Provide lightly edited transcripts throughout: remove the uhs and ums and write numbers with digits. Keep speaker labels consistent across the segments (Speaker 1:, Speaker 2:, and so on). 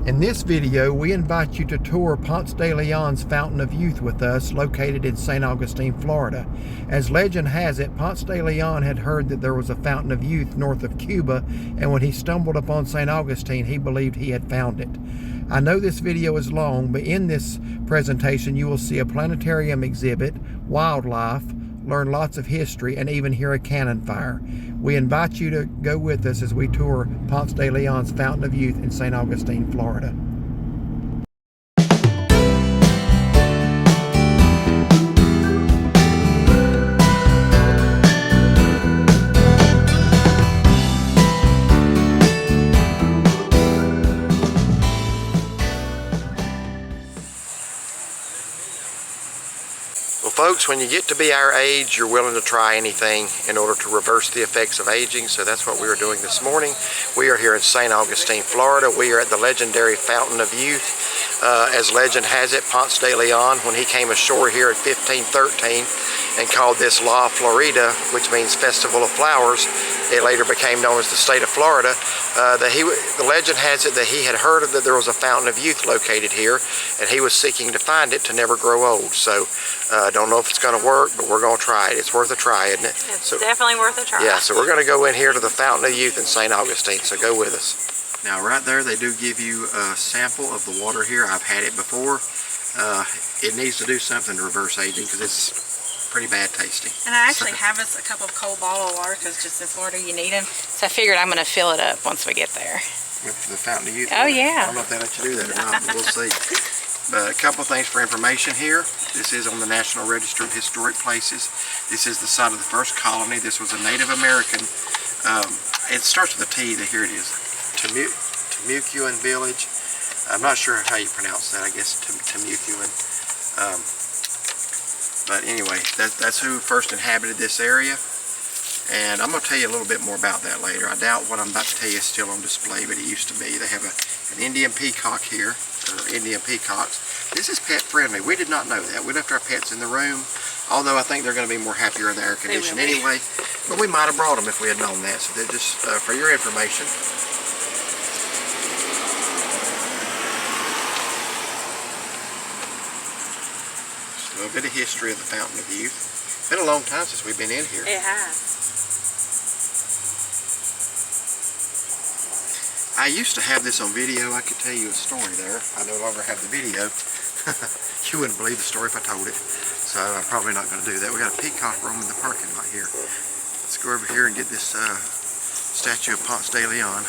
Speaker 1: In this video, we invite you to tour Ponce de Leon's Fountain of Youth with us, located in St. Augustine, Florida. As legend has it, Ponce de Leon had heard that there was a Fountain of Youth north of Cuba, and when he stumbled upon St. Augustine, he believed he had found it. I know this video is long, but in this presentation you will see a planetarium exhibit, wildlife, learn lots of history, and even hear a cannon fire. We invite you to go with us as we tour Ponce de Leon's Fountain of Youth in St. Augustine, Florida. Well, folks, when you get to be our age, you're willing to try anything in order to reverse the effects of aging, so that's what we are doing this morning. We are here in St. Augustine, Florida. We are at the legendary Fountain of Youth. As legend has it, Ponce de Leon, when he came ashore here in 1513 and called this La Florida, which means Festival of Flowers, it later became known as the state of Florida. The legend has it that he had heard that there was a Fountain of Youth located here, and he was seeking to find it to never grow old. So don't know if it's going to work, but we're going to try it. It's worth a try, isn't it?
Speaker 2: It's definitely worth a try.
Speaker 1: Yeah, so we're going to go in here to the Fountain of Youth in St. Augustine, so go with us. Now right there they do give you a sample of the water here. I've had it before. It needs to do something to reverse aging because it's pretty bad tasting.
Speaker 2: And I actually have us a cup of cold bottled water because just in Florida you need them. So I figured I'm going to fill it up once we get there.
Speaker 1: With the Fountain of Youth?
Speaker 2: Oh yeah.
Speaker 1: I don't know if they let you do that or not, but we'll see. But a couple of things for information here. This is on the National Register of Historic Places. This is the site of the first colony. This was a Native American. It starts with a T. Here it is. Temucuan village. I'm not sure how you pronounce that. I guess Temucuan. But anyway, that's who first inhabited this area. And I'm going to tell you a little bit more about that later. I doubt what I'm about to tell you is still on display, but it used to be. They have an Indian peacock here, or Indian peacocks. This is pet friendly. We did not know that. We left our pets in the room, although I think they're going to be more happier in the air condition anyway. But we might have brought them if we had known that. So they're just for your information. Just a little bit of history of the Fountain of Youth. It's been a long time since we've been in here.
Speaker 2: It has.
Speaker 1: I used to have this on video. I could tell you a story there. I no longer have the video. You wouldn't believe the story if I told it. So I'm probably not going to do that. We got a peacock roaming the parking lot here. Let's go over here and get this statue of Ponce de Leon.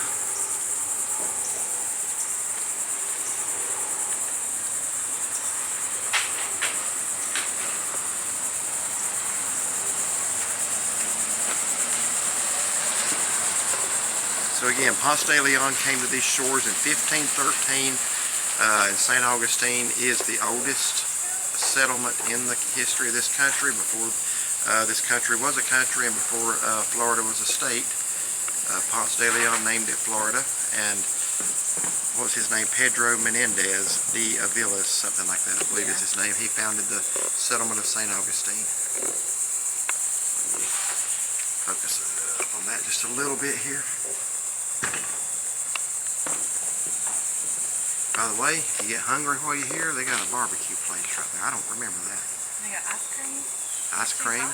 Speaker 1: So again, Ponce de Leon came to these shores in 1513, and St. Augustine is the oldest settlement in the history of this country. Before this country was a country and before Florida was a state, Ponce de Leon named it Florida, and what was his name? Pedro Menendez de Avilas, something like that, I believe is his name. He founded the settlement of St. Augustine. Focus on that just a little bit here. By the way, if you get hungry while you're here, they got a barbecue place right there. I don't remember that.
Speaker 2: They got ice cream.
Speaker 1: Ice cream,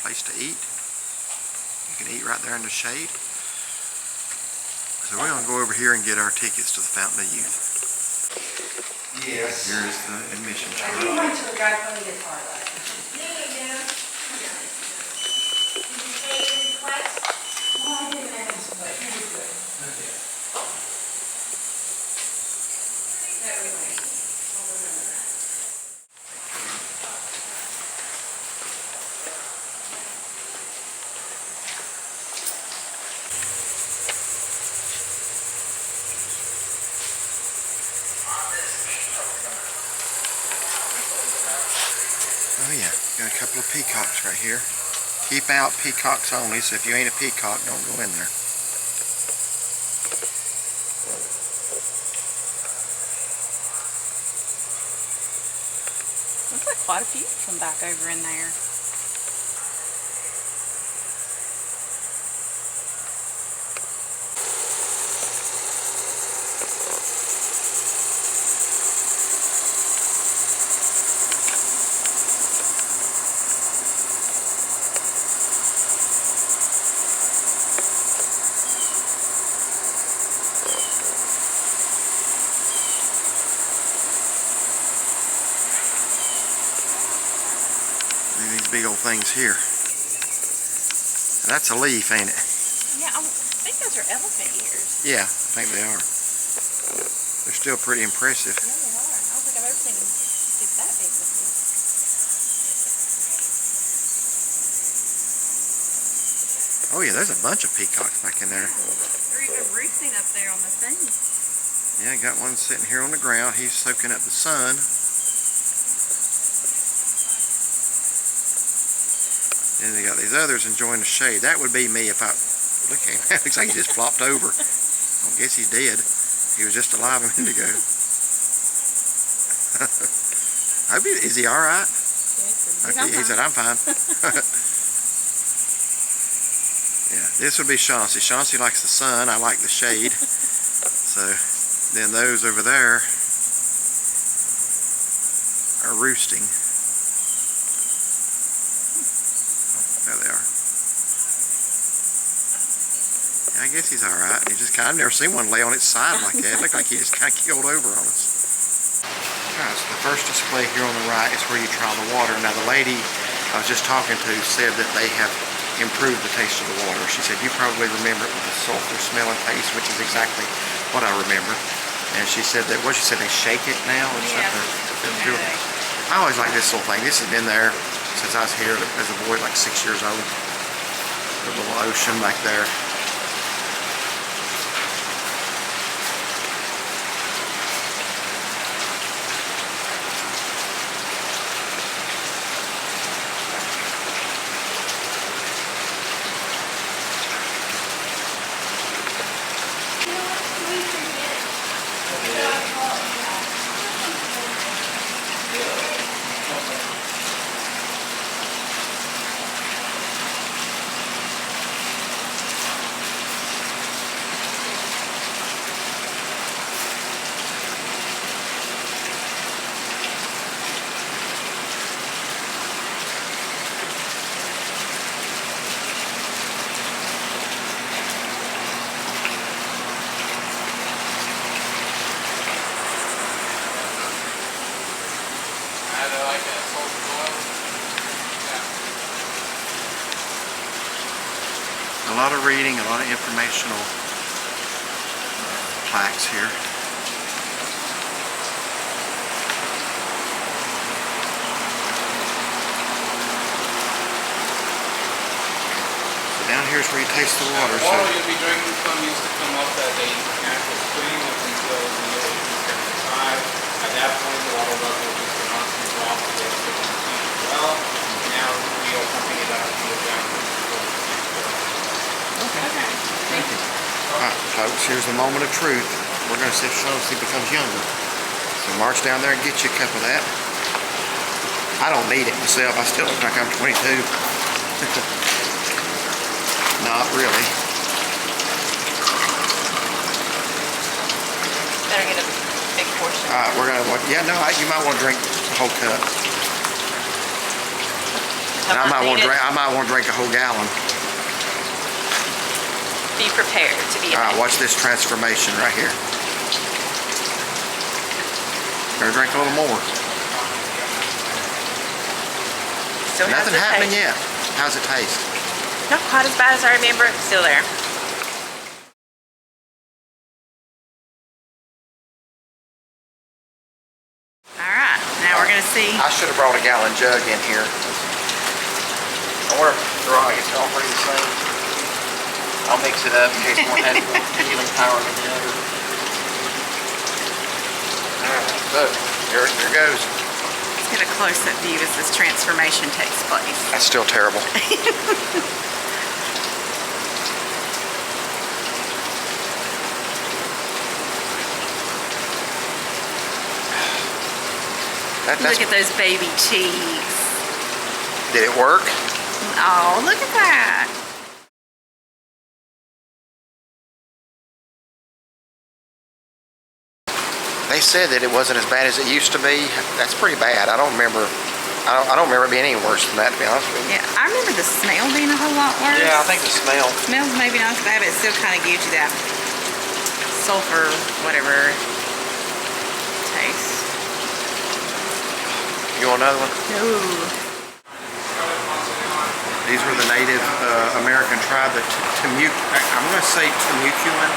Speaker 1: place to eat. You can eat right there in the shade. So we're going to go over here and get our tickets to the Fountain of Youth. Yes. Here is the admission charge.
Speaker 2: You went to the guy playing guitar though. Yeah. Did you say any request? Well, I didn't ask, but he was good. Okay.
Speaker 1: Oh yeah, got a couple of peacocks right here. Keep out peacocks only, so if you ain't a peacock, don't go in there.
Speaker 2: Looks like quite a few from back over in there.
Speaker 1: these big old things here. And that's a leaf, ain't it?
Speaker 2: Yeah, I think those are elephant ears.
Speaker 1: Yeah, I think they are. They're still pretty impressive.
Speaker 2: Yeah, they are. I don't think I've ever seen them get that big before.
Speaker 1: Oh yeah, there's a bunch of peacocks back in there.
Speaker 2: They're even roosting up there on the thing.
Speaker 1: Yeah, got one sitting here on the ground. He's soaking up the sun. And they got these others enjoying the shade. That would be me if I... Look at him. Looks like he just flopped over. I guess he's dead. He was just alive a minute ago. Is he all right? Okay, he said, I'm fine. Yeah, this would be Chauncey. Chauncey likes the sun. I like the shade. So then those over there are roosting. There they are. Yeah, I guess he's all right. He just I've never seen one lay on its side like that. It looked like he just kind of keeled over on us. All right, so the first display here on the right is where you try the water. Now the lady I was just talking to said that they have improved the taste of the water. She said you probably remember it with the sulfur smell and taste, which is exactly what I remember. And she said that she said they shake it now or something. I always like this little thing. This has been there since I was here as a boy, like 6 years old. The little ocean back there. A lot of reading, a lot of informational plaques here. So down here is where you taste the water.
Speaker 3: The water you'll be drinking from used to come off that natural spring up until the year 1875. At that point, the water level was constantly dropping to the well. Now we are pumping it out to the ground.
Speaker 2: Okay.
Speaker 1: Thank you. Alright, folks, here's the moment of truth. We're going to see if Chauncey becomes younger. So march down there and get you a cup of that. I don't need it myself. I still look like I'm 22. Not really.
Speaker 2: Better get a big portion.
Speaker 1: Alright, we're going to... Yeah, no, you might want to drink the whole cup. And I might want to drink a whole gallon.
Speaker 2: Be prepared to be
Speaker 1: Alright, watch this transformation right here. Better drink a little more.
Speaker 2: Still
Speaker 1: Nothing happening yet. How's it taste?
Speaker 2: Not quite as bad as I remember. It's still there. Alright, now we're going to see.
Speaker 1: I should have brought a gallon jug in here. I wonder if I guess they're all pretty the same. I'll mix it up in case one has more healing power than the other. Alright, look, here it goes.
Speaker 2: Let's get a close-up view as this transformation takes place.
Speaker 1: That's still terrible.
Speaker 2: Look at those baby teeth.
Speaker 1: Did it work?
Speaker 2: Oh, look at that.
Speaker 1: They said that it wasn't as bad as it used to be. That's pretty bad. I don't remember it being any worse than that, to be honest with you.
Speaker 2: Yeah, I remember the smell being a whole lot worse.
Speaker 1: Yeah, I think the smell.
Speaker 2: Smells maybe not as bad, but it still kind of gives you that sulfur, whatever taste.
Speaker 1: You want another one?
Speaker 2: No.
Speaker 1: Native American tribe, the I'm going to say Temuculan.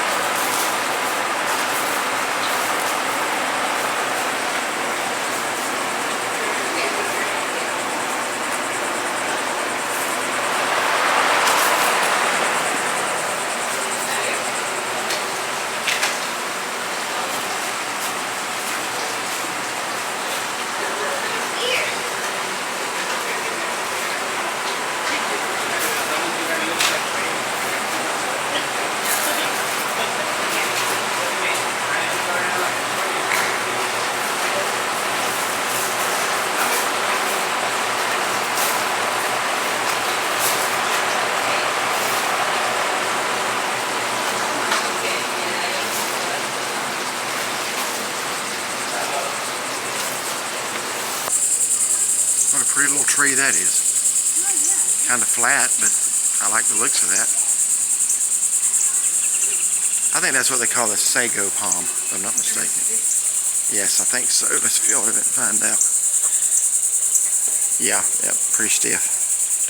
Speaker 1: What a pretty little tree that is. Kind of flat, but I like the looks of that. I think that's what they call the sago palm, if I'm not mistaken. Yes, I think so. Let's feel it and find out. Yeah, pretty stiff.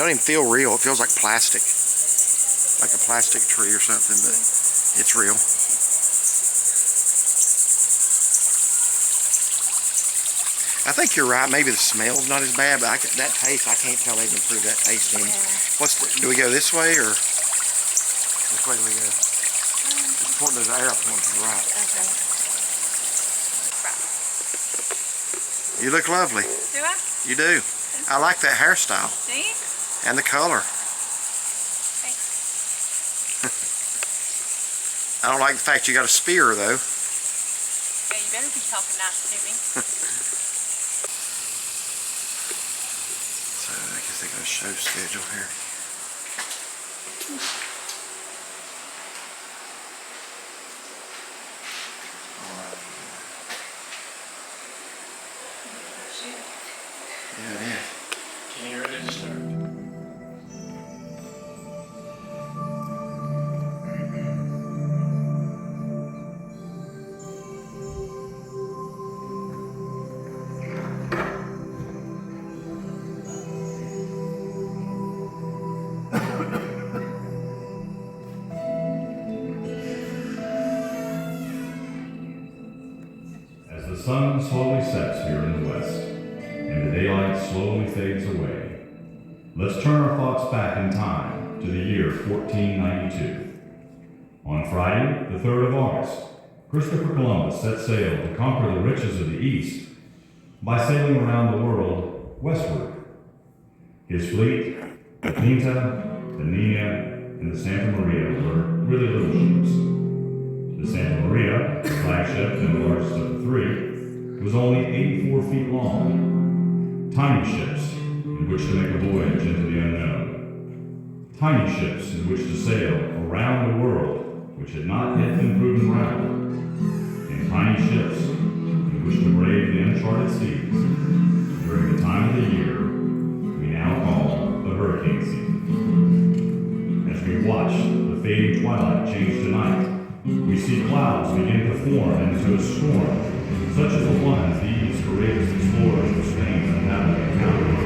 Speaker 1: Don't even feel real. It feels like plastic. Like a plastic tree or something, but it's real. I think you're right. Maybe the smell's not as bad, but that taste, I can't tell they've improved that taste any. Do we go this way or which way do we go? There's an arrow pointing to the right. Okay. You look lovely.
Speaker 2: Do I?
Speaker 1: You do. I like that hairstyle.
Speaker 2: Do you?
Speaker 1: And the color.
Speaker 2: Thanks.
Speaker 1: I don't like the fact you got a spear though.
Speaker 2: Yeah, you better be talking nice to me.
Speaker 1: So I guess they got a show schedule here. Yeah, yeah.
Speaker 3: Can you ready to start?
Speaker 4: As the sun slowly sets here in the west, and the daylight slowly fades away, let's turn our thoughts back in time to the year 1492. On Friday, the 3rd of August, Christopher Columbus set sail to conquer the riches of the East by sailing around the world westward. His fleet, the Pinta, the Nina, and the Santa Maria were really little ships. The Santa Maria, the flagship and the largest of the three, was only 84 feet long. Tiny ships in which to make a voyage into the unknown. Tiny ships in which to sail around a world which had not yet been proven round. And tiny ships in which to brave the uncharted seas during the time of the year we now call the hurricane season. As we watch the fading twilight change to night, we see clouds begin to form into a storm, such as the ones these courageous explorers of Spain undoubtedly encountered.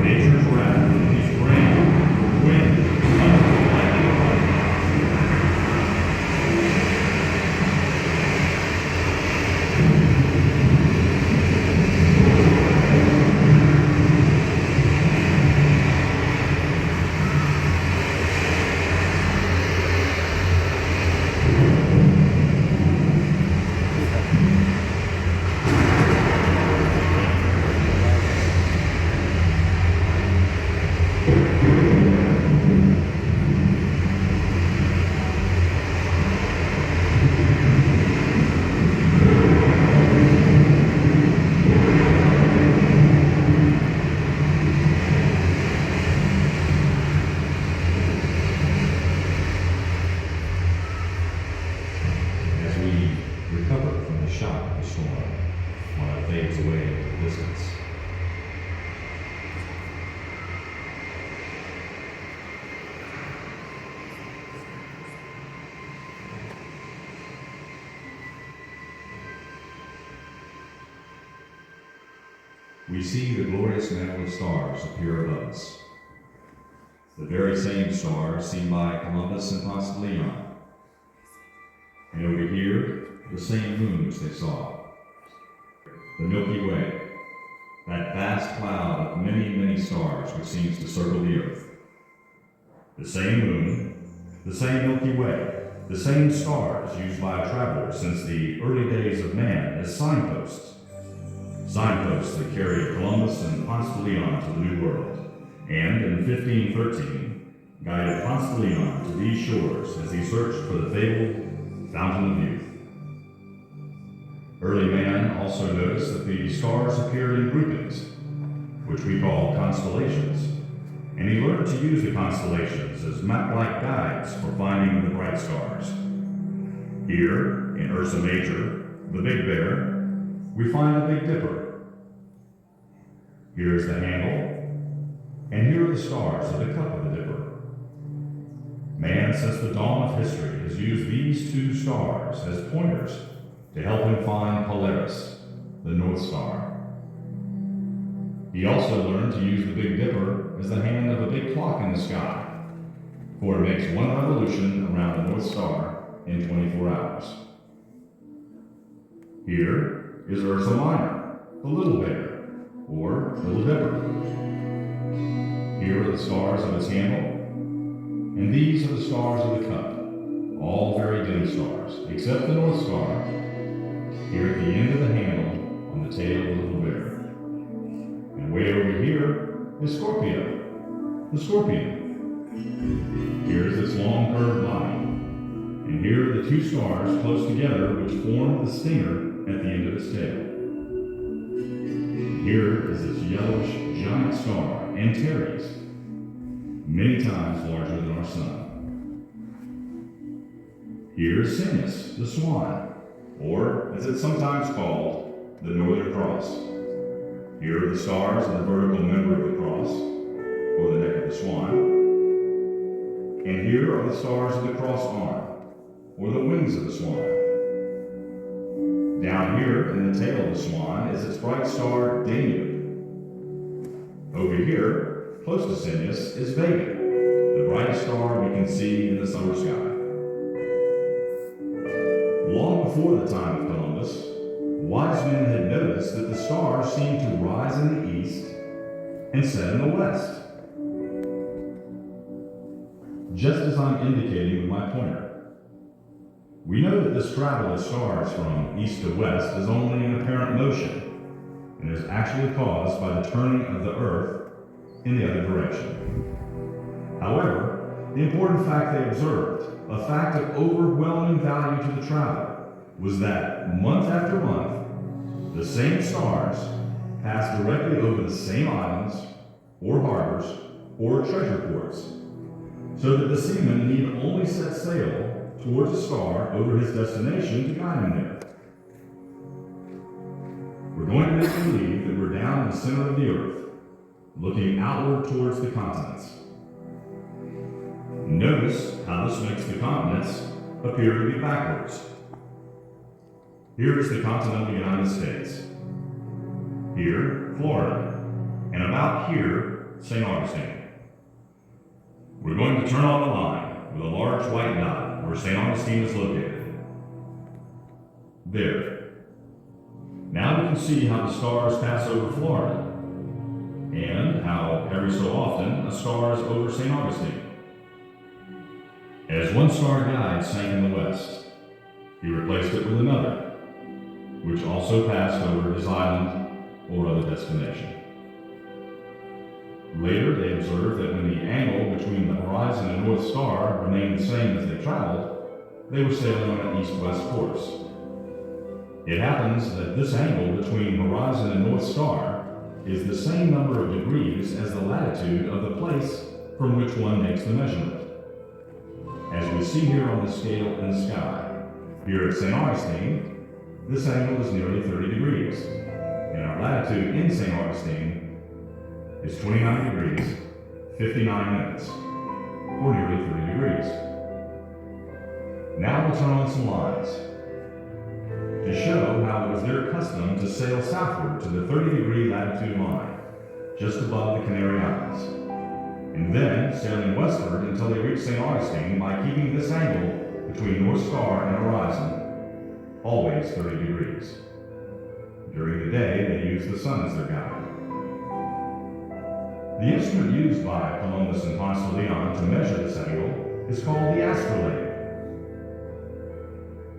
Speaker 4: Nature's wrath in these grand wind, thunder, and lightning strikes. We see the glorious mantle of stars appear above us. the very same stars seen by Columbus and Ponce de Leon. And over here, the same moon which they saw, the Milky Way, that vast cloud of many, many stars which seems to circle the earth. The same moon, the same Milky Way, the same stars used by travelers since the early days of man as signposts. Signposts that carried Columbus and Ponce de Leon to the New World, and in 1513 guided Ponce de Leon to these shores as he searched for the fabled Fountain of Youth. Early man also noticed that the stars appeared in groupings, which we call constellations, and he learned to use the constellations as map-like guides for finding the bright stars. Here, in Ursa Major, the Big Bear, we find the Big Dipper. Here is the handle, and here are the stars of the cup of the Dipper. Man, since the dawn of history, has used these two stars as pointers to help him find Polaris, the North Star. He also learned to use the Big Dipper as the hand of a big clock in the sky, for it makes one revolution around the North Star in 24 hours. Here is Ursa Minor, the Little Bear, or Little Dipper. Here are the stars of its handle, and these are the stars of the cup, all very dim stars, except the North Star, here at the end of the handle on the tail of the Little Bear. And way over here is Scorpio, the Scorpion. Here is its long curved body, and here are the two stars close together which form the stinger at the end of its tail. Here is its yellowish giant star, Antares, many times larger than our sun. Here is Sirius, the swan, or as it's sometimes called, the Northern Cross. Here are the stars of the vertical member of the cross, or the neck of the swan. And here are the stars of the cross arm, or the wings of the swan. Down here in the tail of the swan is its bright star, Danube. Over here, close to Sirius, is Vega, the brightest star we can see in the summer sky. Long before the time of Columbus, wise men had noticed that the stars seemed to rise in the east and set in the west. Just as I'm indicating with my pointer. We know that this travel of stars from east to west is only in apparent motion and is actually caused by the turning of the Earth in the other direction. However, the important fact they observed, a fact of overwhelming value to the traveler, was that month after month, the same stars passed directly over the same islands, or harbors, or treasure ports, so that the seaman need only set sail towards a star over his destination to guide him there. We're going to make believe that we're down in the center of the Earth, looking outward towards the continents. Notice how this makes the continents appear to be backwards. Here is the continental United States. Here, Florida. And about here, St. Augustine. We're going to turn on the line with a large white dot where St. Augustine is located. There. Now we can see how the stars pass over Florida, and how every so often a star is over St. Augustine. As one star guide sank in the west, he replaced it with another, which also passed over his island or other destination. Later, they observed that when the angle between the horizon and North Star remained the same as they traveled, they were sailing on an east-west course. It happens that this angle between horizon and North Star is the same number of degrees as the latitude of the place from which one makes the measurement. As we see here on the scale in the sky, here at St. Augustine, this angle is nearly 30 degrees, and our latitude in St. Augustine is 29 degrees, 59 minutes, or nearly 30 degrees. Now we'll turn on some lines to show how it was their custom to sail southward to the 30-degree latitude line, just above the Canary Islands, and then sailing westward until they reached St. Augustine by keeping this angle between North Star and horizon always 30 degrees. During the day, they used the sun as their guide. The instrument used by Columbus and Ponce de Leon to measure this angle is called the astrolabe,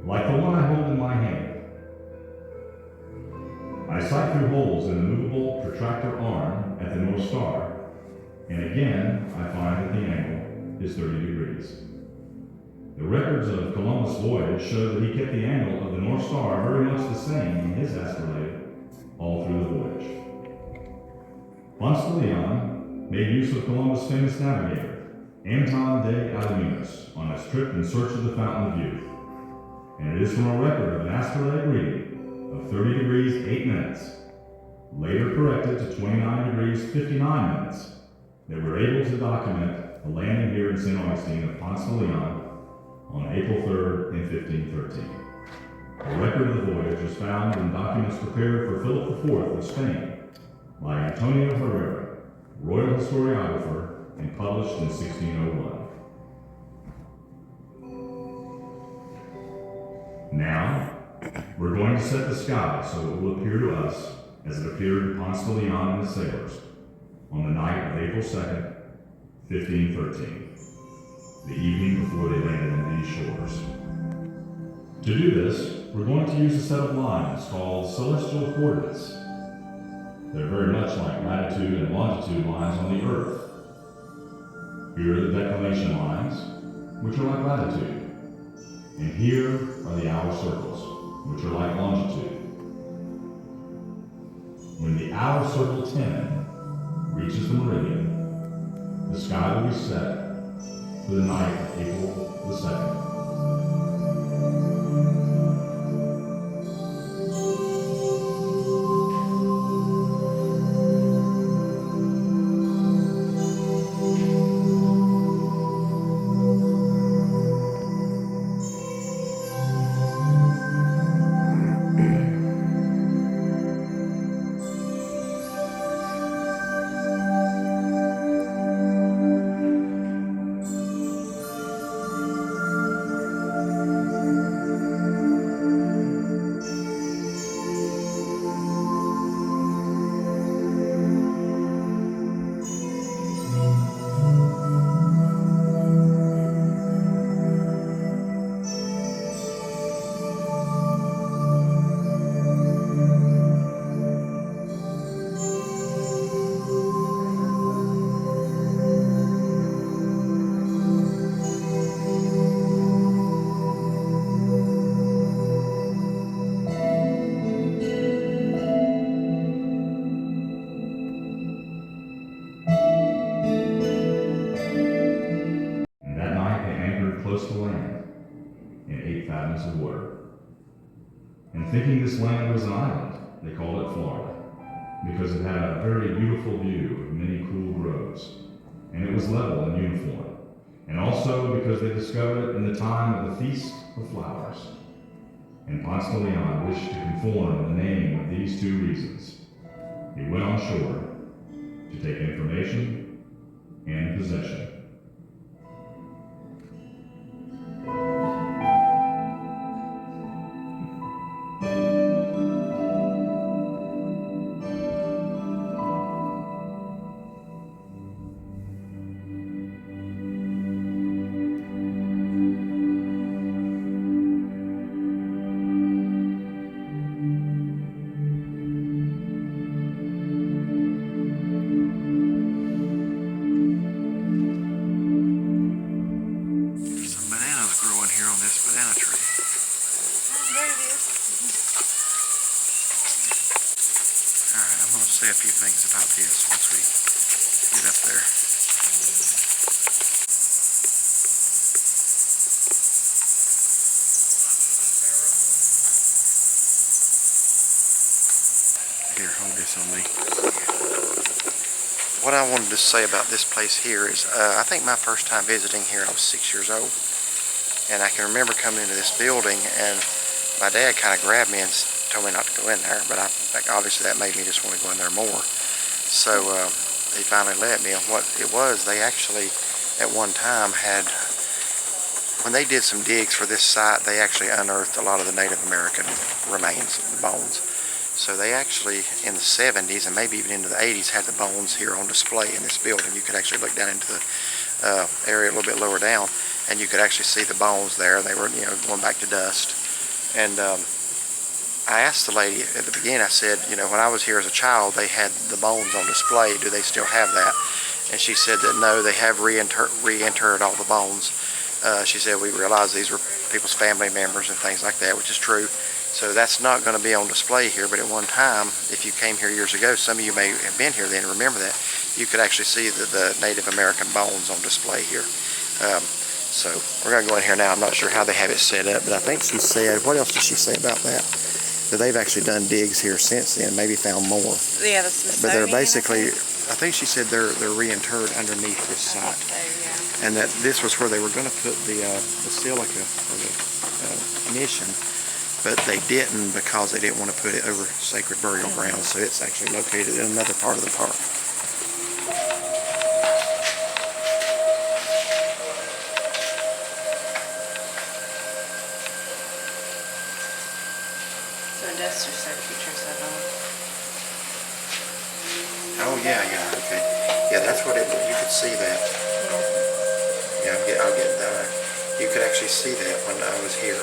Speaker 4: like the one I hold in my hand. I sight through holes in the movable protractor arm at the North Star, and again I find that the angle is 30 degrees. The records of Columbus' voyage show that he kept the angle of the North Star very much the same in his astrolabe all through the voyage. Ponce de Leon made use of Columbus' famous navigator, Anton de Aluminus, on his trip in search of the Fountain of Youth, and it is from a record of an astrolabe reading of 30 degrees 8 minutes, later corrected to 29 degrees 59 minutes, that we're able to document the landing here in St. Augustine of Ponce de Leon on April 3rd in 1513. A record of the voyage is found in documents prepared for Philip IV of Spain by Antonio Herrera, royal historiographer, and published in 1601. Now, we're going to set the sky so it will appear to us as it appeared to Ponce de Leon and his sailors on the night of April 2nd, 1513, the evening before they landed on these shores. To do this, we're going to use a set of lines called celestial coordinates. They're very much like latitude and longitude lines on the Earth. Here are the declination lines, which are like latitude. And here are the hour circles, which are like longitude. When the hour circle 10 reaches the meridian, the sky will be set for the night of April the 2nd. Of water. And thinking this land was an island, they called it Florida, because it had a very beautiful view of many cool groves, and it was level and uniform, and also because they discovered it in the time of the Feast of Flowers. And Ponce de Leon wished to conform the name of these two reasons. He went on shore to take information and possession. Say a few things about this once we get up there. Here, hold this on me. What I wanted to say about this place here is I think my first time visiting here I was 6 years old, and I can remember coming into this building and my dad kind of grabbed me and told me not to go in there, but obviously that made me just want to go in there more. So
Speaker 1: he finally let me. And what it was, they actually at one time had, when they did some digs for this site, they actually unearthed a lot of the Native American remains, the bones. So they actually, in the 70s and maybe even into the 80s, had the bones here on display in this building. You could actually look down into the area a little bit lower down, and you could actually see the bones there. They were, going back to dust. And I asked the lady at the beginning, I said, when I was here as a child, they had the bones on display. Do they still have that? And she said that no, they have reinterred all the bones. She said, we realized these were people's family members and things like that, which is true. So that's not going to be on display here, but at one time, if you came here years ago, some of you may have been here then and remember that, you could actually see the Native American bones on display here. So we're going to go in here now. I'm not sure how they have it set up, but I think she said, what else did she say about that? That they've actually done digs here since then, maybe found more.
Speaker 2: Yeah, the Smithsonian.
Speaker 1: But they're basically, I think she said they're reinterred underneath this site.
Speaker 2: So, yeah.
Speaker 1: And that this was where they were going to put the basilica or the mission, but they didn't because they didn't want to put it over sacred burial grounds. So it's actually located in another part of the park.
Speaker 2: So it does just show pictures of them.
Speaker 1: Oh yeah, okay. Yeah, that's what it. You could see that. Yeah, I'll get that. You could actually see that when I was here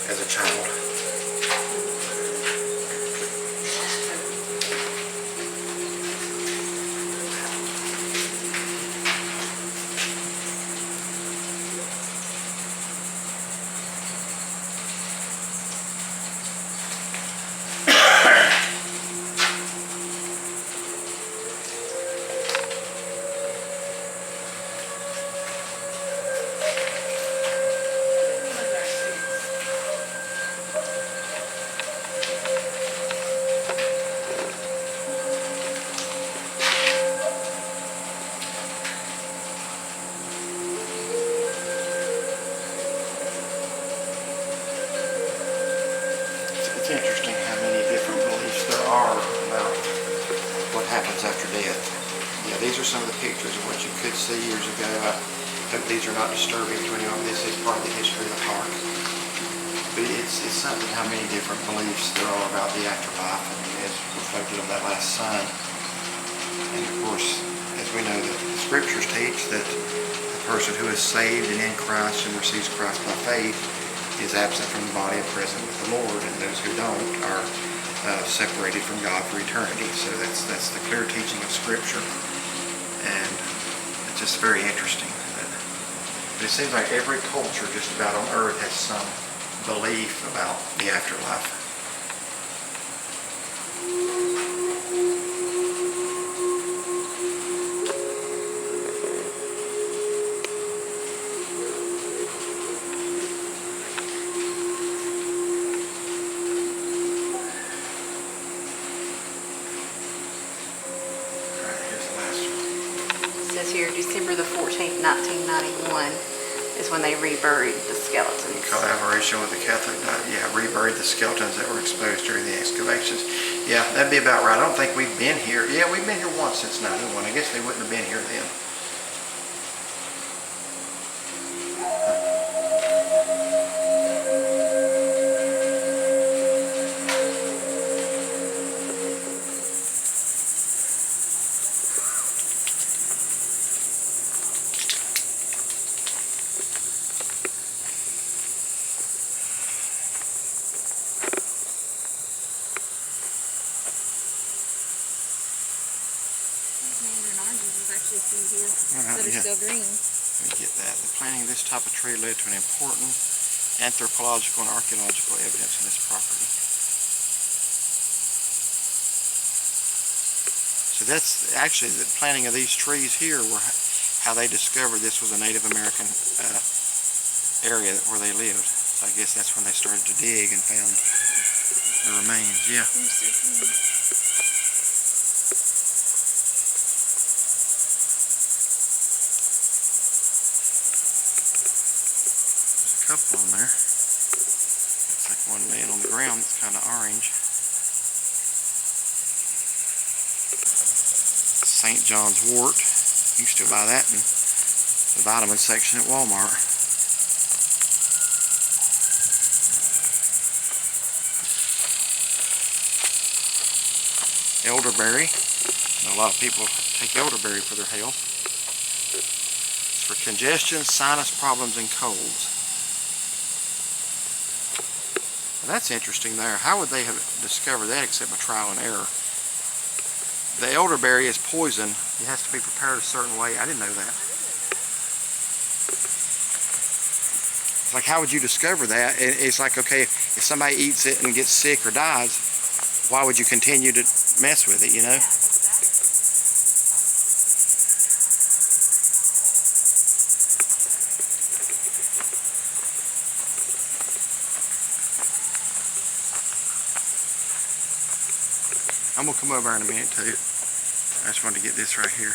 Speaker 1: as a child. It's interesting how many different beliefs there are about what happens after death. Yeah, these are some of the pictures of what you could see years ago. I hope these are not disturbing to anyone. This is part of the history of the park. But it's something how many different beliefs there are about the afterlife, and as reflected on that last sign. And of course, as we know, the scriptures teach that the person who is saved and in Christ and receives Christ by faith is absent from the body and present with the Lord, and those who don't are separated from God for eternity. So that's the clear teaching of Scripture, and it's just very interesting. But it seems like every culture just about on earth has some belief about the afterlife.
Speaker 2: It says here, December the 14th, 1991 is when they reburied the skeletons.
Speaker 1: Collaboration with the Catholic, reburied the skeletons that were exposed during the excavations. Yeah, that'd be about right. I don't think we've been here. Yeah, we've been here once since 91. I guess they wouldn't have been here then.
Speaker 2: That are still green.
Speaker 1: Let me get that. The planting of this type of tree led to an important anthropological and archaeological evidence in this property. So that's actually the planting of these trees here were how they discovered this was a Native American area where they lived. So I guess that's when they started to dig and found the remains. Yeah. Couple on there. Looks like one laying on the ground that's kind of orange. St. John's wort. You can still buy that in the vitamin section at Walmart. Elderberry. A lot of people take elderberry for their health. It's for congestion, sinus problems, and colds. Well, that's interesting there. How would they have discovered that except by trial and error? The elderberry is poison. It has to be prepared a certain way. I didn't know that. It's like, how would you discover that? It's like, okay, if somebody eats it and gets sick or dies, why would you continue to mess with it, you know? I'm gonna come over in a minute too. I just wanted to get this right here.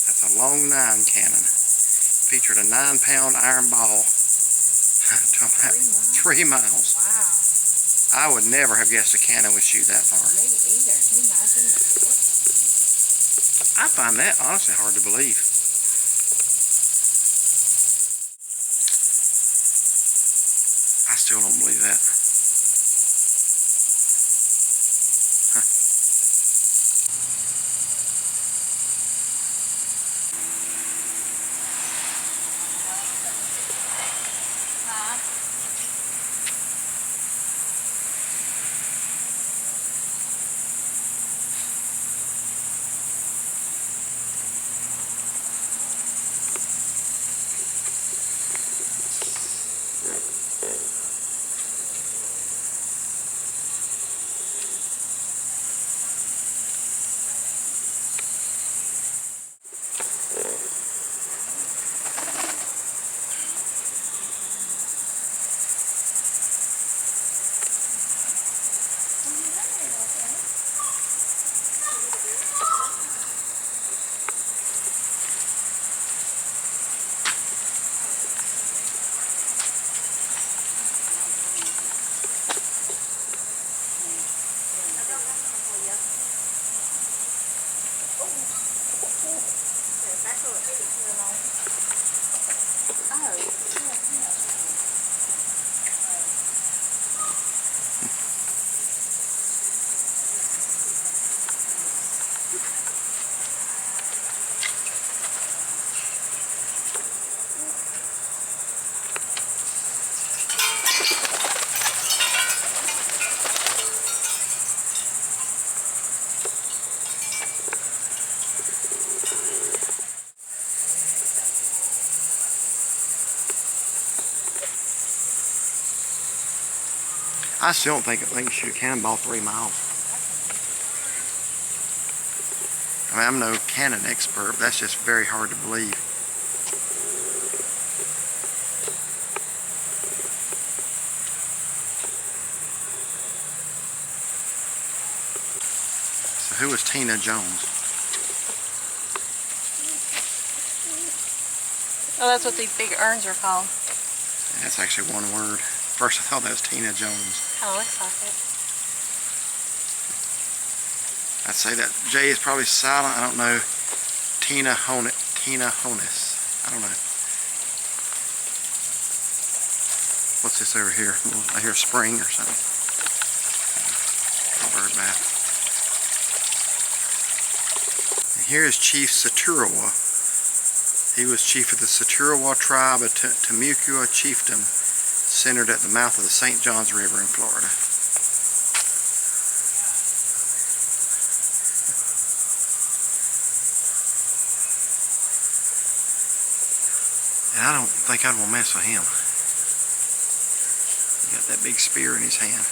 Speaker 1: That's a long 9 cannon. Featured a 9-pound iron ball. 3 miles.
Speaker 2: Wow.
Speaker 1: I would never have guessed a cannon would shoot that far.
Speaker 2: Me either. Can you imagine the force?
Speaker 1: I find that honestly hard to believe. I still don't believe that. I still don't think they can shoot a cannonball 3 miles. I mean, I'm no cannon expert, but that's just very hard to believe. So who was Tina Jones?
Speaker 2: Oh, that's what these big urns are called.
Speaker 1: That's actually one word. First I thought that was Tina Jones.
Speaker 2: Oh, looks like it.
Speaker 1: I'd say that J is probably silent. I don't know. Tina Honis. I don't know. What's this over here? I hear spring or something. A bird bath. Here is Chief Saturawa. He was chief of the Saturawa tribe of Temecula Chiefdom, centered at the mouth of the St. Johns River in Florida. And I don't think I'd want to mess with him. He got that big spear in his hand.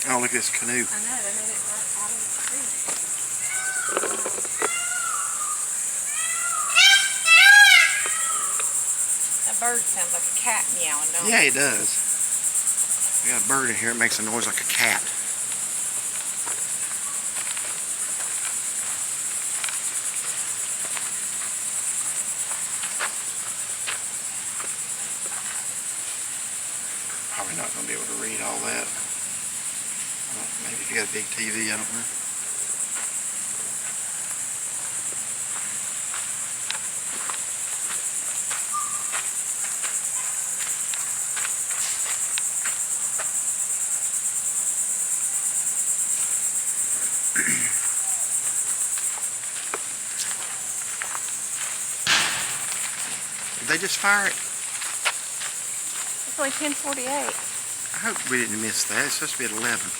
Speaker 1: Oh, look at this canoe.
Speaker 2: I know, they made it right out of the tree. That bird sounds like a cat meowing, don't it?
Speaker 1: Yeah, it does. We got a bird in here. It makes a noise like a cat. Probably not going to be able to read all that. Maybe if you got a big TV, I don't know. Did they just fire it?
Speaker 2: It's only 10:48.
Speaker 1: I hope we didn't miss that. It's supposed to be at 11.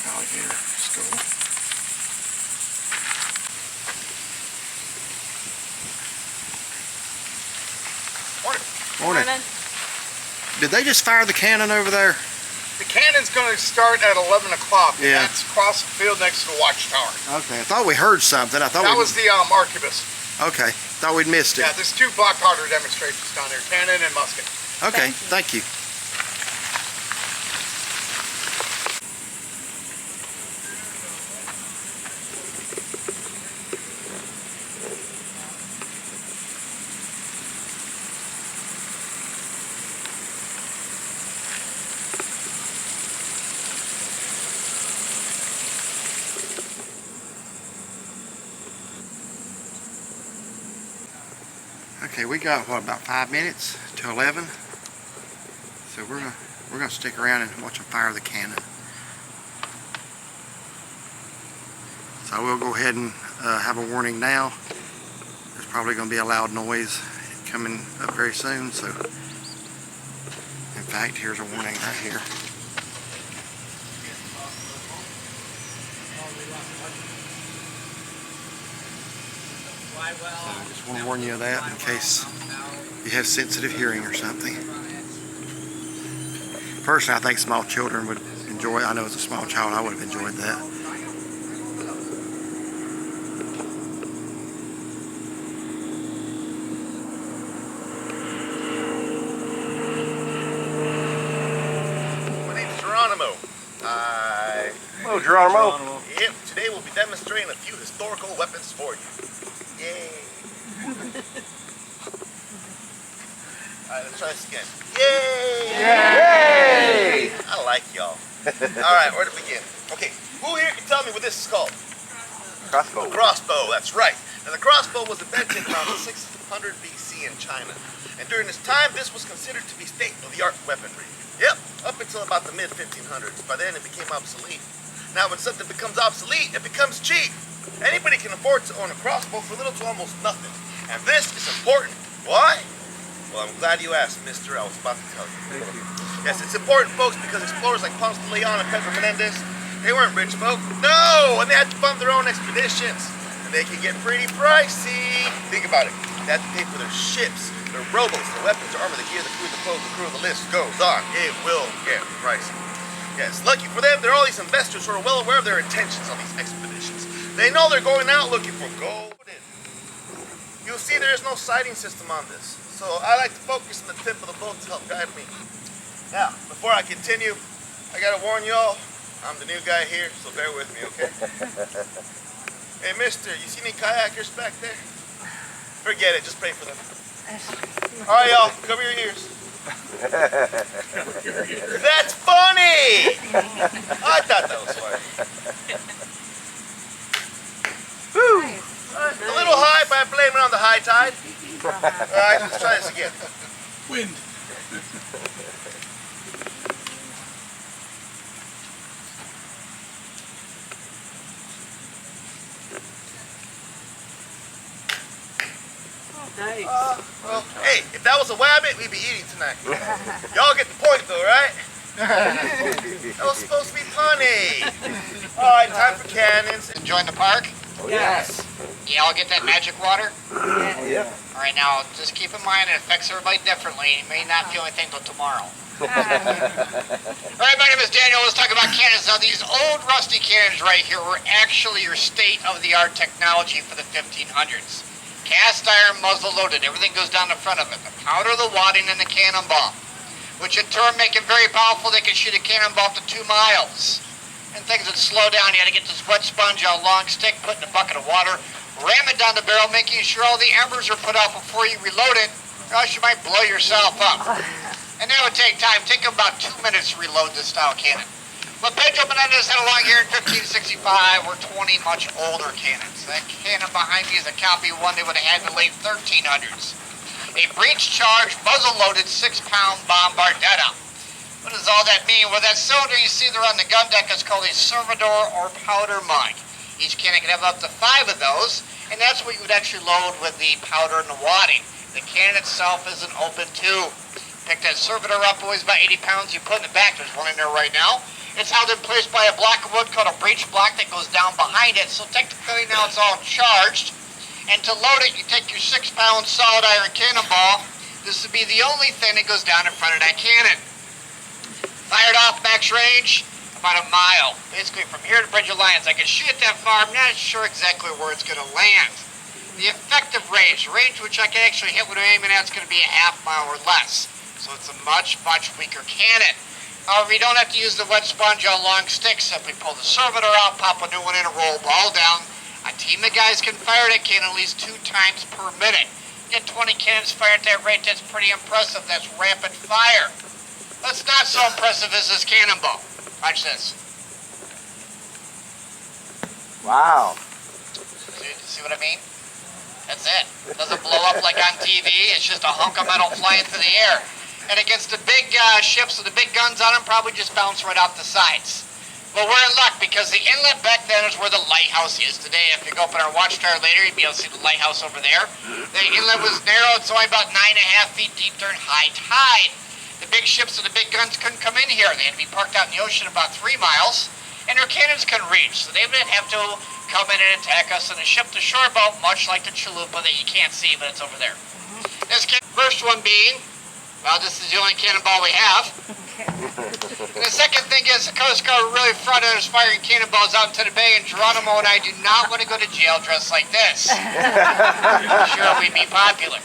Speaker 1: Alligator skull. Morning.
Speaker 2: Morning.
Speaker 1: Did they just fire the cannon over there?
Speaker 5: The cannon's going to start at 11 o'clock.
Speaker 1: Yeah.
Speaker 5: That's across the field next to the Watchtower.
Speaker 1: Okay, I thought we heard something.
Speaker 5: That was the arquebus.
Speaker 1: Okay, thought we'd missed it.
Speaker 5: Yeah, there's two black powder demonstrations down there, cannon and musket.
Speaker 1: Okay, thank you. Okay, we got what, about 5 minutes to 11. So we're gonna stick around and watch them fire the cannon. So I will go ahead and have a warning now. There's probably going to be a loud noise coming up very soon. So, in fact, here's a warning right here. So I just want to warn you of that in case you have sensitive hearing or something. Personally, I think small children would enjoy it. I know as a small child I would have enjoyed that.
Speaker 6: My name's Geronimo.
Speaker 1: Hello, Geronimo.
Speaker 6: Yep, today we'll be demonstrating a few historical weapons for you. Yay! Alright, let's try this again. Yay! Yay! I like y'all. Alright, where to begin? Okay, who here can tell me what this is called?
Speaker 1: Crossbow.
Speaker 6: A crossbow, that's right. Now the crossbow was invented around 600 BC in China. And during this time, this was considered to be state-of-the-art weaponry. Yep, up until about the mid-1500s. By then, it became obsolete. Now, when something becomes obsolete, it becomes cheap. Anybody can afford to own a crossbow for little to almost nothing. And this is important. Why? Well, I'm glad you asked, mister. I was about to tell you.
Speaker 5: Thank you.
Speaker 6: Yes, it's important, folks, because explorers like Ponce de Leon and Pedro Menendez, they weren't rich folk. No! And they had to fund their own expeditions. And they can get pretty pricey. Think about it. They had to pay for their ships, their rowboats, their weapons, their armor, the gear, the food, the clothes, the crew, the list goes on. It will get pricey. Yes, lucky for them, there are all these investors who are well aware of their intentions on these expeditions. They know they're going out looking for gold. You'll see there is no sighting system on this, so I like to focus on the tip of the boat to help guide me. Now, before I continue, I gotta warn y'all, I'm the new guy here, so bear with me, okay? Hey, mister, you see any kayakers back there? Forget it, just pray for them. All right, y'all, cover your ears. That's funny! I thought that was funny. Woo! A little high, but I blame it on the high tide. All right, let's try this again.
Speaker 3: Wind.
Speaker 2: Nice.
Speaker 6: Well, hey, if that was a wabbit, we'd be eating tonight. Y'all get the point, though, right? That was supposed to be funny. All right, time for cannons.
Speaker 7: Enjoying the park?
Speaker 2: Yes.
Speaker 7: Yeah, I'll get that magic water.
Speaker 2: Yes.
Speaker 7: All right, now just keep in mind it affects everybody differently. You may not feel anything till tomorrow. All right, my name is Daniel. Let's talk about cannons. Now, these old rusty cannons right here were actually your state-of-the-art technology for the 1500s. Cast iron, muzzle loaded. Everything goes down the front of it. The powder, the wadding, and the cannonball, which in turn make it very powerful. They can shoot a cannonball up to 2 miles. And things would slow down. You had to get this wet sponge on a long stick, put in a bucket of water, ram it down the barrel, making sure all the embers are put out before you reload it, or else you might blow yourself up. And that would take time. Take about 2 minutes to reload this style cannon. But Pedro Menendez had along here in 1565 were 20 much older cannons. That cannon behind me is a copy of one they would have had in the late 1300s. A breech-charged, muzzle-loaded 6-pound bombardetta. What does all that mean? Well, that cylinder you see there on the gun deck is called a servidor or powder mug. Each cannon can have up to 5 of those, and that's what you would actually load with the powder and the wadding. The cannon itself is an open tube. Pick that servidor up, weighs about 80 pounds. You put in the back. There's one in there right now. It's held in place by a block of wood called a breech block that goes down behind it. So technically now it's all charged. And to load it, you take your 6-pound solid iron cannonball. This would be the only thing that goes down in front of that cannon. Fired off max range, about 1 mile. Basically from here to Bridge Alliance. I can shoot it that far. I'm not sure exactly where it's going to land. The effective range which I can actually hit when I'm aiming at, is going to be a ½ mile or less. So it's a much, much weaker cannon. However, you don't have to use the wet sponge on long sticks. Simply pull the servitor out, pop a new one in, and roll ball down. A team of guys can fire that cannon at least 2 times per minute. Get 20 cannons fired at that rate, that's pretty impressive. That's rapid fire. What's not so impressive is this cannonball. Watch this.
Speaker 8: Wow.
Speaker 7: See what I mean? That's it. It doesn't blow up like on TV. It's just a hunk of metal flying through the air. And against the big ships with the big guns on them, probably just bounce right off the sides. But we're in luck because the inlet back then is where the lighthouse is today. If you go up in our Watchtower later, you'd be able to see the lighthouse over there. The inlet was narrow. It's only about 9.5 feet deep during high tide. The big ships with the big guns couldn't come in here. They had to be parked out in the ocean about 3 miles, and their cannons couldn't reach. So they would have to come in and attack us in a ship-to-shore boat, much like the chalupa that you can't see, but it's over there. This first one being, well, this is the only cannonball we have. And the second thing is the Coast Guard really front us firing cannonballs out into the bay, and Geronimo and I do not want to go to jail dressed like this. I'm sure we'd be popular.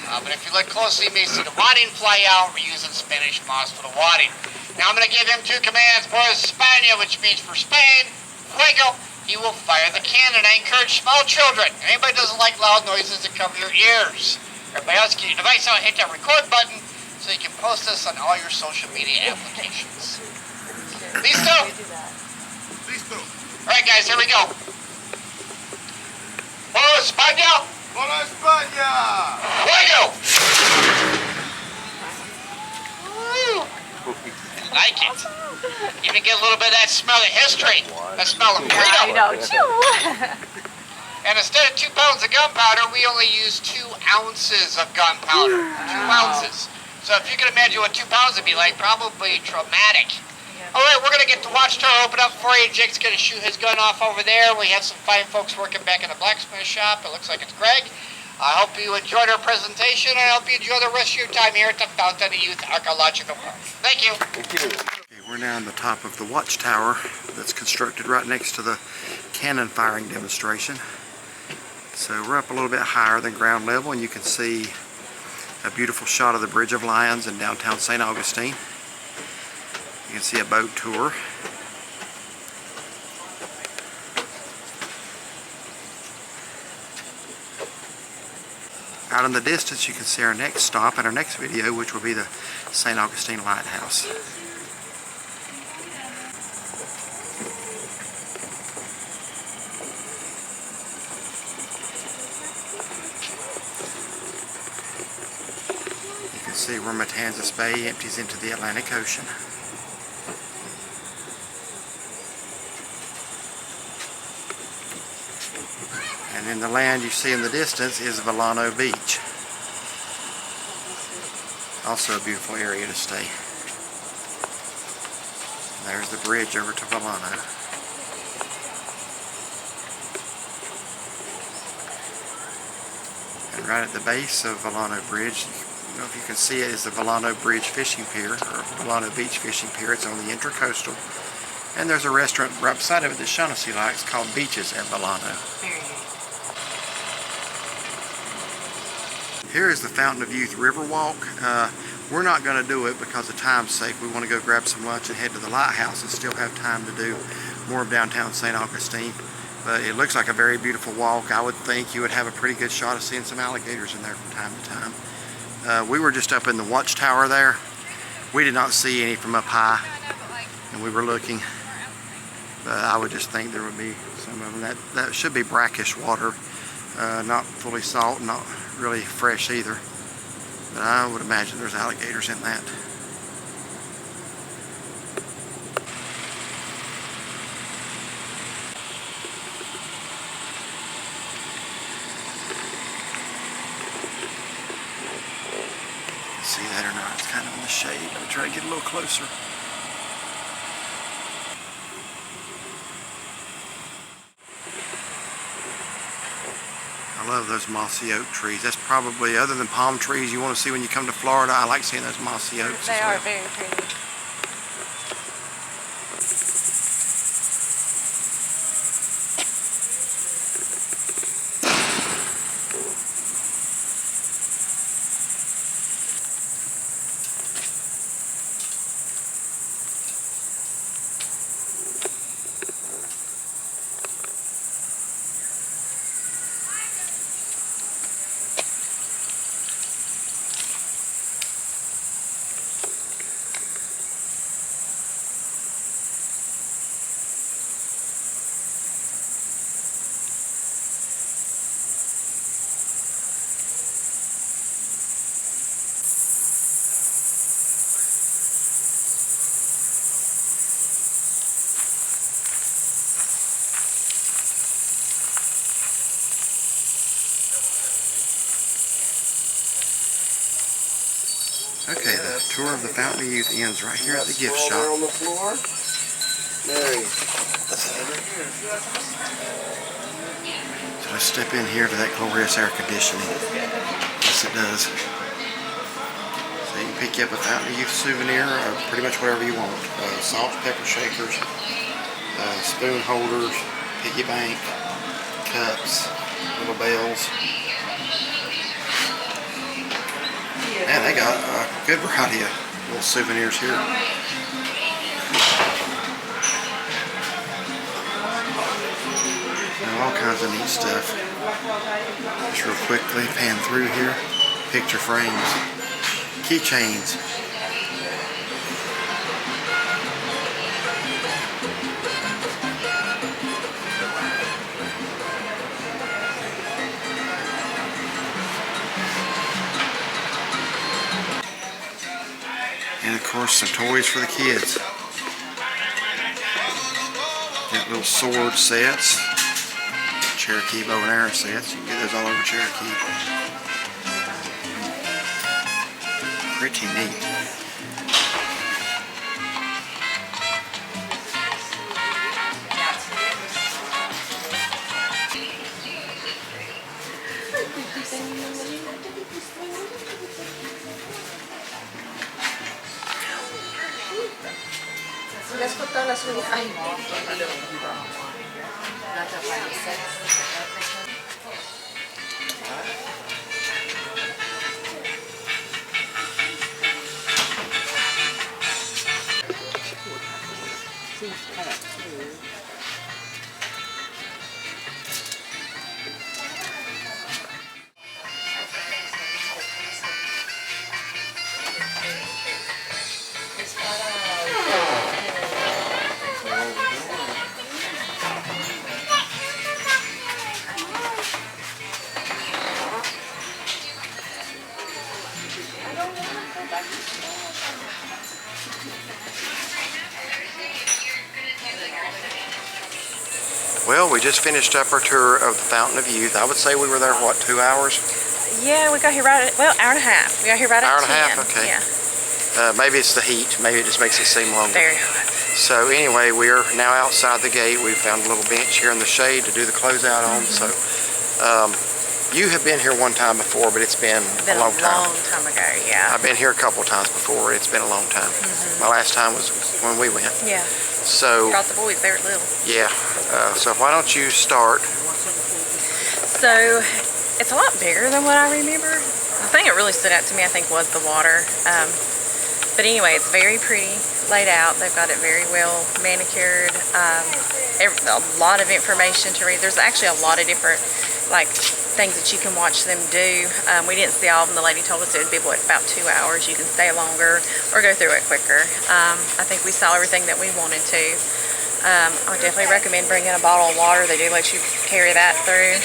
Speaker 7: But if you look closely, you may see the wadding fly out. We're using Spanish moss for the wadding. Now I'm going to give him 2 commands. Por España, which means for Spain. Fuego. He will fire the cannon. I encourage small children. Anybody doesn't like loud noises that cover your ears. Everybody else, get your device out, hit that record button, so you can post this on all your social media applications. Listo?
Speaker 6: Listo.
Speaker 7: All right, guys, here we go. Por España.
Speaker 6: Por España!
Speaker 7: Fuego! Woo. I like it. Even get a little bit of that smell of history. That smell of freedom. And instead of 2 pounds of gunpowder, we only use 2 ounces of gunpowder. 2 ounces. So if you can imagine what 2 pounds would be like, probably traumatic. All right, we're going to get the Watchtower open up for you. Jake's going to shoot his gun off over there. We have some fine folks working back in the blacksmith shop. It looks like it's Greg. I hope you enjoyed our presentation, and I hope you enjoy the rest of your time here at the Fountain of Youth Archaeological Park. Thank you.
Speaker 8: Thank you.
Speaker 5: Okay, we're
Speaker 1: We're now on the top of the Watchtower that's constructed right next to the cannon firing demonstration. So we're up a little bit higher than ground level, and you can see a beautiful shot of the Bridge of Lions in downtown St. Augustine. You can see a boat tour. Out in the distance you can see our next stop and our next video, which will be the St. Augustine Lighthouse. You can see where Matanzas Bay empties into the Atlantic Ocean. And then the land you see in the distance is Villano Beach. Also a beautiful area to stay. There's the bridge over to Villano. And right at the base of Villano Bridge, I don't know if you can see it, is the Villano Bridge Fishing Pier, or Villano Beach Fishing Pier. It's on the Intracoastal. And there's a restaurant right beside of it that Shaughnessy likes called Beaches at Villano. Here is the Fountain of Youth Riverwalk. We're not going to do it because of time's sake. We want to go grab some lunch and head to the lighthouse and still have time to do more of downtown St. Augustine. But it looks like a very beautiful walk. I would think you would have a pretty good shot of seeing some alligators in there from time to time. We were just up in the Watchtower there. We did not see any from up high, and we were looking. But I would just think there would be some of them. That should be brackish water, not fully salt, not really fresh either. But I would imagine there's alligators in that. See that or not? It's kind of in the shade. Let me try to get a little closer. I love those mossy oak trees. That's probably, other than palm trees you want to see when you come to Florida, I like seeing those mossy oaks.
Speaker 2: They are very pretty.
Speaker 1: Okay, the tour of the Fountain of Youth ends right here at the gift shop.
Speaker 6: On the floor. Mary.
Speaker 1: So let's step in here to that glorious air conditioning. Yes, it does. So you can pick you up a Fountain of Youth souvenir, or pretty much whatever you want. Salt, pepper shakers, spoon holders, piggy bank, cups, little bells. Man, they got a good variety of little souvenirs here. All kinds of neat stuff. Just real quickly, pan through here. Picture frames, keychains. And of course some toys for the kids. Got little sword sets, Cherokee bow and arrow sets. You can get those all over Cherokee. Pretty neat.
Speaker 2: Les con todas las uñas. Ay,
Speaker 1: Well, we just finished up our tour of the Fountain of Youth. I would say we were there, what, 2 hours?
Speaker 2: yeah, we got here right at, well, hour and a half. We got here right at 10.
Speaker 1: Hour and a half, okay.
Speaker 2: Yeah,
Speaker 1: Maybe it's the heat. Maybe it just makes it seem longer.
Speaker 2: very hot.
Speaker 1: So anyway, we're now outside the gate. We found a little bench here in the shade to do the closeout on. So you have been here one time before, but it's been a long time.
Speaker 2: Long time ago, yeah.
Speaker 1: I've been here a couple of times before. It's been a long time. My last time was when we went.
Speaker 2: Yeah.
Speaker 1: So
Speaker 2: Brought the boys, they were little.
Speaker 1: yeah. So why don't you start?
Speaker 2: So it's a lot bigger than what I remember. The thing that really stood out to me, I think, was the water. But anyway, it's very pretty laid out. They've got it very well manicured. A lot of information to read. There's actually a lot of different things that you can watch them do. We didn't see all of them. The lady told us it would be about 2 hours. You can stay longer or go through it quicker. I think we saw everything that we wanted to. I would definitely recommend bringing a bottle of water. They do let you carry that through.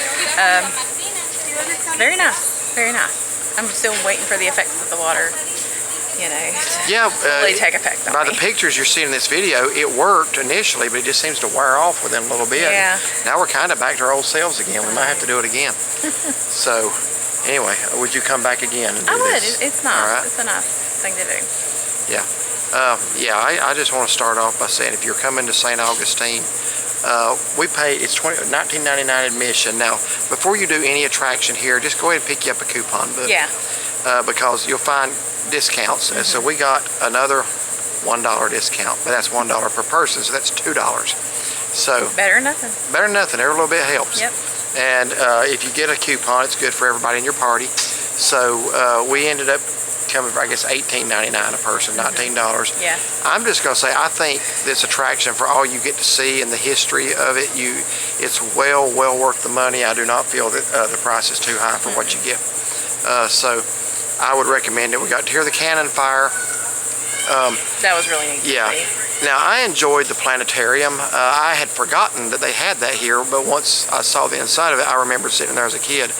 Speaker 2: Very nice, very nice. I'm still waiting for the effects of the water, you know, to really take effect on
Speaker 1: By
Speaker 2: me.
Speaker 1: the pictures you're seeing in this video, it worked initially, but it just seems to wear off within a little bit.
Speaker 2: Yeah.
Speaker 1: Now we're kind of back to our old selves again. We might have to do it again. So anyway, would you come back again and do
Speaker 2: I would.
Speaker 1: this?
Speaker 2: It's nice.
Speaker 1: All right.
Speaker 2: It's a nice thing to do.
Speaker 1: Yeah. I just want to start off by saying if you're coming to St. Augustine, we pay, it's $19.99 admission. Now, before you do any attraction here, just go ahead and pick you up a coupon book.
Speaker 2: Yeah.
Speaker 1: Because you'll find discounts. So we got another $1 discount, but that's $1 per person, so that's $2. So
Speaker 2: Better than nothing.
Speaker 1: better than nothing. Every little bit helps.
Speaker 2: Yep.
Speaker 1: And if you get a coupon, it's good for everybody in your party. So we ended up coming for, I guess, $18.99 a person, $19.
Speaker 2: Yeah.
Speaker 1: I'm just going to say, I think this attraction, for all you get to see and the history of it, it's well worth the money. I do not feel that the price is too high for what you get. So I would recommend it. We got to hear the cannon fire.
Speaker 2: That was really neat
Speaker 1: Yeah.
Speaker 2: to see.
Speaker 1: Now, I enjoyed the planetarium. I had forgotten that they had that here, but once I saw the inside of it, I remember sitting there as a kid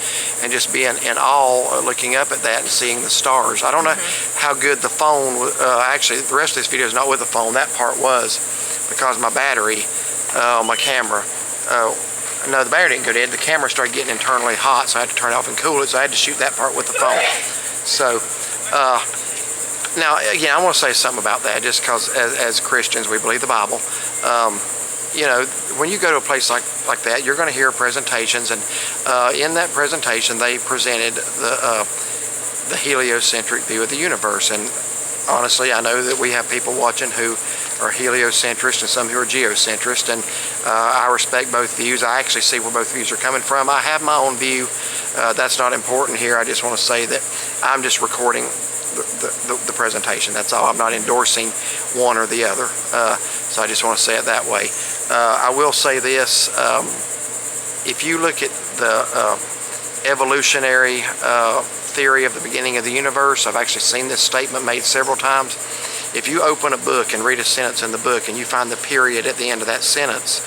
Speaker 1: and just being in awe, looking up at that and seeing the stars. I don't know how good the phone, actually, the rest of this video is not with the phone. That part was because my battery on my camera, no, the battery didn't go dead. The camera started getting internally hot, so I had to turn it off and cool it, so I had to shoot that part with the phone. So, now, again, I want to say something about that, just because as Christians, we believe the Bible. You know, when you go to a place like that, you're going to hear presentations, and in that presentation, they presented the heliocentric view of the universe. And honestly, I know that we have people watching who are heliocentrist and some who are geocentrist, and I respect both views. I actually see where both views are coming from. I have my own view. That's not important here. I just want to say that I'm just recording the presentation. That's all. I'm not endorsing one or the other. So I just want to say it that way. I will say this. If you look at the evolutionary theory of the beginning of the universe, I've actually seen this statement made several times. If you open a book and read a sentence in the book and you find the period at the end of that sentence,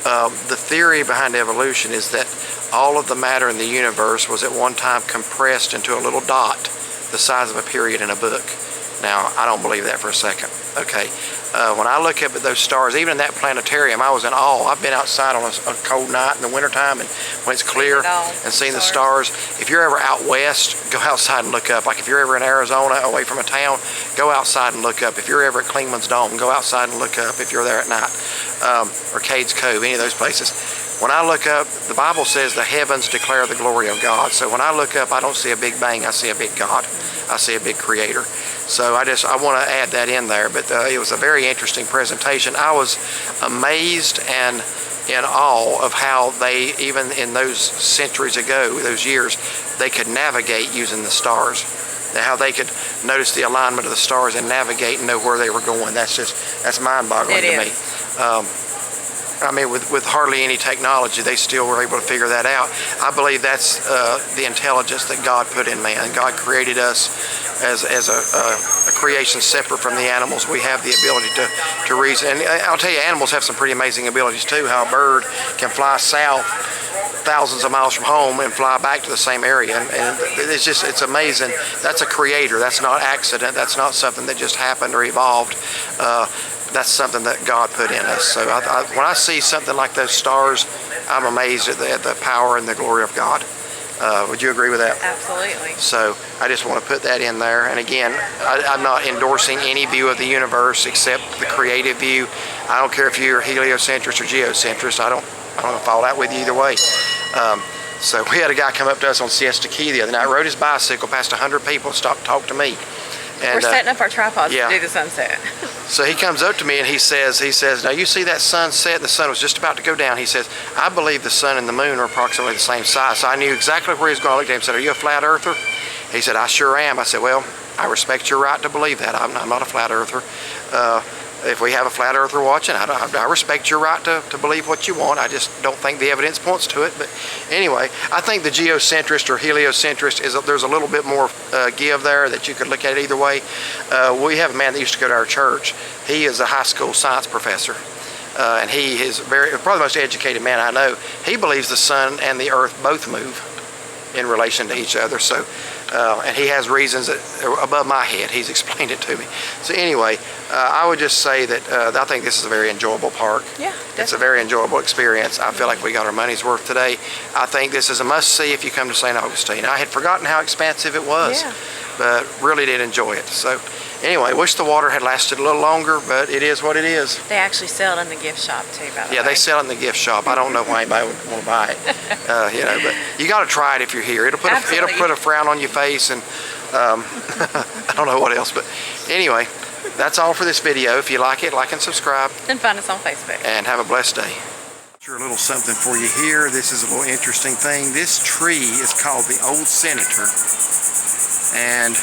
Speaker 1: the theory behind evolution is that all of the matter in the universe was at one time compressed into a little dot the size of a period in a book. Now, I don't believe that for a second. Okay, when I look up at those stars, even in that planetarium, I was in awe. I've been outside on a cold night in the wintertime, and when it's clear and seeing the stars. If you're ever out west, go outside and look up. Like if you're ever in Arizona, away from a town, go outside and look up. If you're ever at Klingman's Dome, go outside and look up if you're there at night. Or Cades Cove, any of those places. when I look up, the Bible says the heavens declare the glory of God. So when I look up, I don't see a big bang, I see a big God. I see a big creator. So I want to add that in there. But it was a very interesting presentation. I was amazed and in awe of how they, even in those centuries ago, those years, they could navigate using the stars. How they could notice the alignment of the stars and navigate and know where they were going. That's mind-boggling to me. I mean, with hardly any technology, they still were able to figure that out. I believe that's the intelligence that God put in man. God created us as a creation separate from the animals. We have the ability to reason. And I'll tell you, animals have some pretty amazing abilities too. How a bird can fly south thousands of miles from home and fly back to the same area, and it's amazing. That's a creator. That's not accident. That's not something that just happened or evolved. That's something that God put in us. So when I see something like those stars, I'm amazed at the power and the glory of God. Would you agree with that?
Speaker 2: Absolutely.
Speaker 1: So I just want to put that in there. And again, I'm not endorsing any view of the universe except the creative view. I don't care if you're heliocentrist or geocentrist. I don't fall out with you either way. So we had a guy come up to us on Siesta Key the other night, rode his bicycle past 100 people, stopped to talk to me. And,
Speaker 2: we're setting up our tripods
Speaker 1: yeah.
Speaker 2: to do the sunset.
Speaker 1: So he comes up to me and he says, now you see that sunset? The sun was just about to go down. He says, I believe the sun and the moon are approximately the same size. So I knew exactly where he was going. I looked at him and said, are you a flat earther? He said, I sure am. I said, well, I respect your right to believe that. I'm not a flat earther. If we have a flat earther watching, I respect your right to believe what you want. I just don't think the evidence points to it. But anyway, I think the geocentrist or heliocentrist there's a little bit more give there, that you could look at it either way. We have a man that used to go to our church. He is a high school science professor. And he is probably the most educated man I know. He believes the sun and the earth both move in relation to each other. So, and he has reasons that are above my head. He's explained it to me. So anyway, I would just say that I think this is a very enjoyable park.
Speaker 2: Yeah, definitely.
Speaker 1: It's a very enjoyable experience. I feel like we got our money's worth today. I think this is a must-see if you come to St. Augustine. I had forgotten how expansive it was, but really did enjoy it. So anyway, wish the water had lasted a little longer, but it is what it is.
Speaker 2: They actually sell it in the gift shop too, by the way.
Speaker 1: Yeah, they sell it in the gift shop. I don't know why anybody would want to buy it. But you got to try it if you're here. It'll put a frown on your face, and I don't know what else. But anyway, that's all for this video. If you like it, like and subscribe.
Speaker 2: And find us on Facebook.
Speaker 1: And have a blessed day. A little something for you here. This is a little interesting thing. This tree is called the Old Senator, and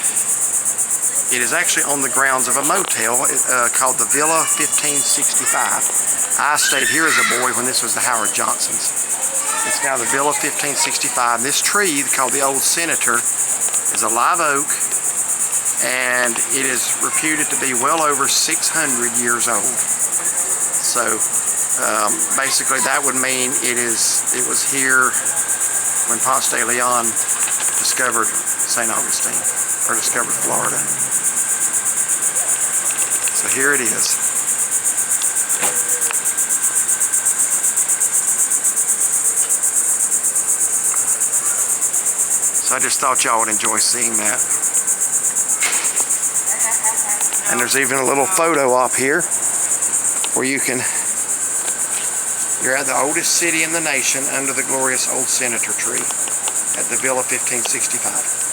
Speaker 1: it is actually on the grounds of a motel called the Villa 1565. I stayed here as a boy when this was the Howard Johnsons. It's now the Villa 1565. This tree called the Old Senator is a live oak, and it is reputed to be well over 600 years old. So basically that would mean it was here when Ponce de Leon discovered St. Augustine, or discovered Florida. So here it is. So I just thought y'all would enjoy seeing that. And there's even a little photo op here where you're at the oldest city in the nation under the glorious Old Senator tree at the Villa 1565.